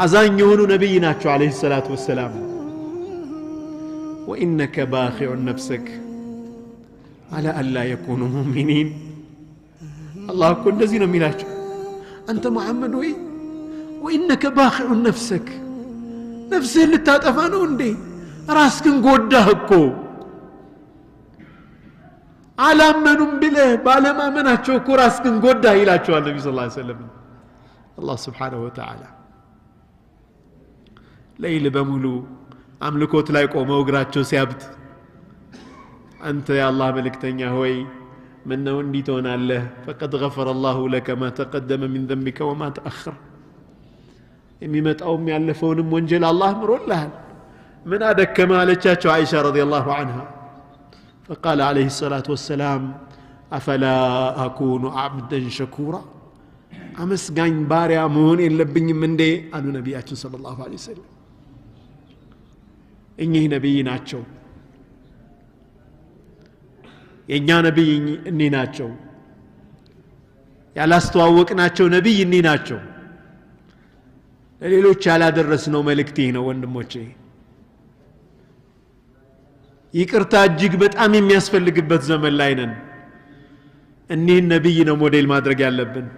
አዛኝ የሆኑ ነብይ ናቸው አለይሂ ሰላቱ ወሰላም وإنك باخع نفسك على ألا يكونوا مؤمنين الله كل الذين ملاك أنت محمد وإنك باخع نفسك نفسه اللي تاتفانون دي راسك نقودهكو على منهم بله بالا ما مناتشوكو راسك نقوده إلى النبي صلى الله عليه وسلم الله سبحانه وتعالى ليل بمولو أملكوت لا يقوم وقراتشو سيابت أنت يا الله ملكتنيا هوي منه نديتون الله فقد غفر الله لك ما تقدم من ذنبك وما تأخر إمي متأوم يعلفون منجل الله مرون لها من أدك كما لتشاتشو عائشة رضي الله عنها فقال عليه الصلاة والسلام أفلا أكون عبدا شكورا أمس قاين باريا مون إلا بني من دي أنو نبياتي صلى الله عليه وسلم إنه نبي ناتشو የኛ ነብይ እኒ ናቸው ያላስተዋወቅናቸው ነብይ እኒ ናቸው ለሌሎች ያላደረስነው መልእክት ነው ወንድሞቼ ይቅርታ እጅግ በጣም የሚያስፈልግበት ዘመን ላይ ነን እኒህን ነብይ ነው ሞዴል ማድረግ ያለብን